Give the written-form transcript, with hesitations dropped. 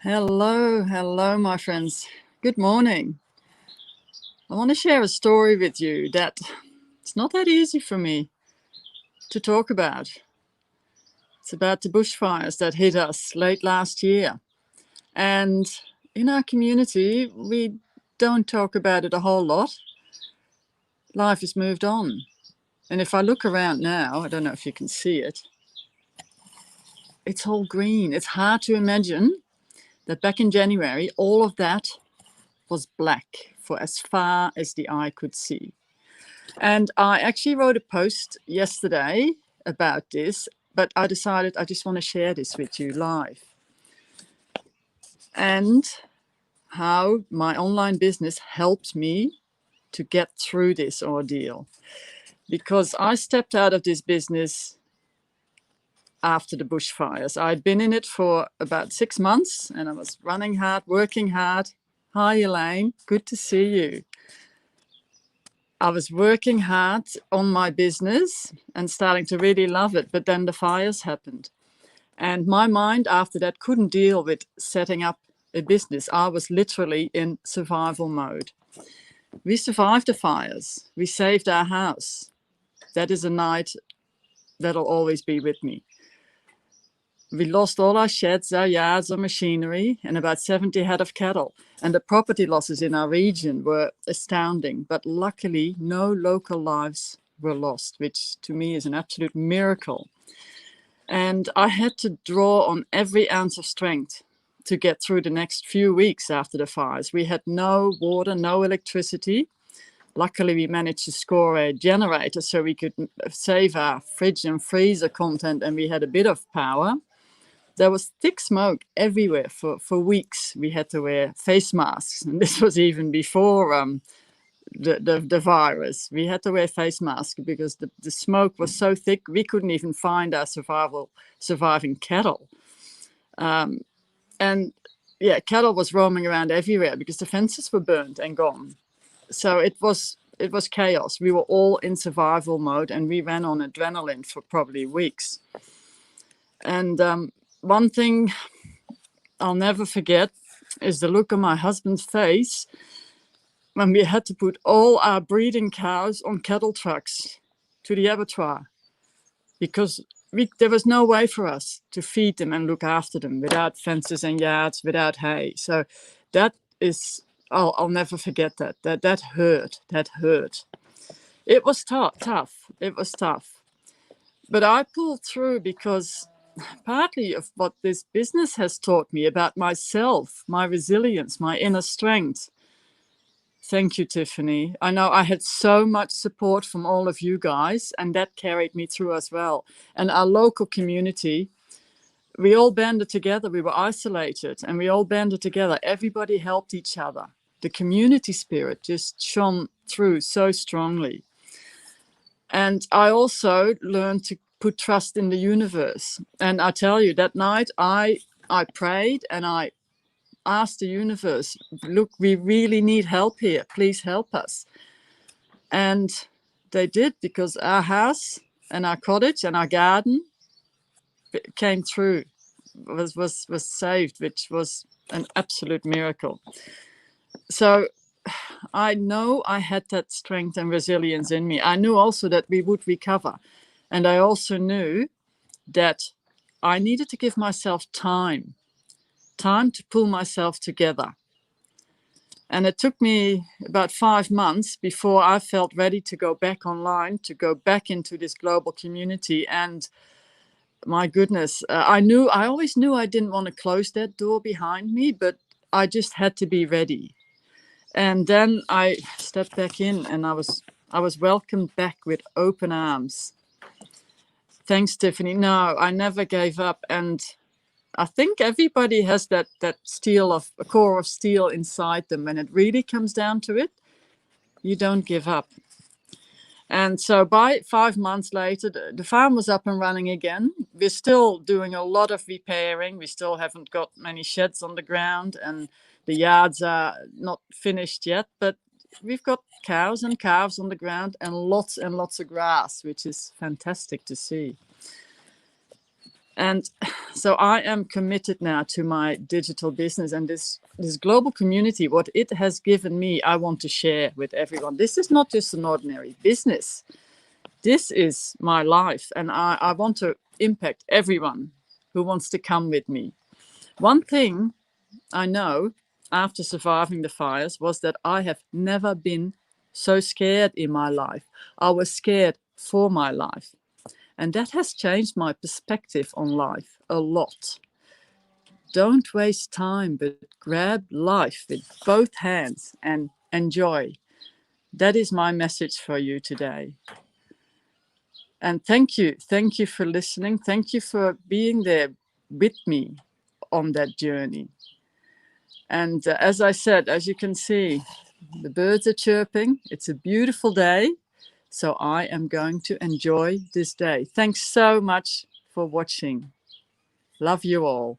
Hello, my friends. Good morning. I want to share a story with you that it's not that easy for me to talk about. It's about the bushfires that hit us late last year. And in our community, we don't talk about it a whole lot. Life has moved on. And if I look around now, I don't know if you can see it, it's all green. It's hard to imagine that back in January, all of that was black for as far as the eye could see. And I actually wrote a post yesterday about this, but I decided I just want to share this with you live. And how my online business helped me to get through this ordeal. Because I stepped out of this business after the bushfires. I'd been in it for about 6 months and I was running hard, working hard. Hi, Elaine. Good to see you. I was working hard on my business and starting to really love it, but then the fires happened. And my mind after that couldn't deal with setting up a business. I was literally in survival mode. We survived the fires. We saved our house. That is a night that'll always be with me. We lost all our sheds, our yards, our machinery, and about 70 head of cattle. And the property losses in our region were astounding. But luckily, no local lives were lost, which to me is an absolute miracle. And I had to draw on every ounce of strength to get through the next few weeks after the fires. We had no water, no electricity. Luckily, we managed to score a generator so we could save our fridge and freezer content, and we had a bit of power. There was thick smoke everywhere for weeks. We had to wear face masks, and this was even before the virus. We had to wear face masks because the smoke was so thick we couldn't even find our surviving cattle. And yeah, cattle was roaming around everywhere because the fences were burnt and gone. So it was chaos. We were all in survival mode, and we ran on adrenaline for probably weeks. And one thing I'll never forget is the look on my husband's face when we had to put all our breeding cows on cattle trucks to the abattoir, because there was no way for us to feed them and look after them without fences and yards, without hay. So that is, I'll never forget that. That hurt. That hurt. It was tough. It was tough. But I pulled through because partly of what this business has taught me about myself, my resilience, my inner strength. Thank you, Tiffany. I know I had so much support from all of you guys, and that carried me through as well. And our local community, we all banded together. We were isolated, and we all banded together. Everybody helped each other. The community spirit just shone through so strongly. And I also learned to put trust in the universe. And I tell you, that night I prayed and I asked the universe, look, we really need help here. Please help us. And they did, because our house and our cottage and our garden came through, was saved, which was an absolute miracle. So I know I had that strength and resilience in me. I knew also that we would recover. And I also knew that I needed to give myself time to pull myself together. And it took me about 5 months before I felt ready to go back online, to go back into this global community. And my goodness, I always knew I didn't want to close that door behind me, but I just had to be ready. And then I stepped back in, and I was welcomed back with open arms. Thanks, Tiffany. No, I never gave up. And I think everybody has that a core of steel inside them. When it really comes down to it, you don't give up. And so by 5 months later, the farm was up and running again. We're still doing a lot of repairing. We still haven't got many sheds on the ground, and the yards are not finished yet. But we've got cows and calves on the ground and lots of grass, which is fantastic to see. And so I am committed now to my digital business, and this global community, what it has given me, I want to share with everyone. This is not just an ordinary business. This is my life, and I want to impact everyone who wants to come with me. One thing I know after surviving the fires was that I have never been so scared in my life. I was scared for my life. And that has changed my perspective on life a lot. Don't waste time, but grab life with both hands and enjoy. That is my message for you today. And thank you. Thank you for listening. Thank you for being there with me on that journey. And as I said, as you can see, the birds are chirping. It's a beautiful day. So I am going to enjoy this day. Thanks so much for watching. Love you all.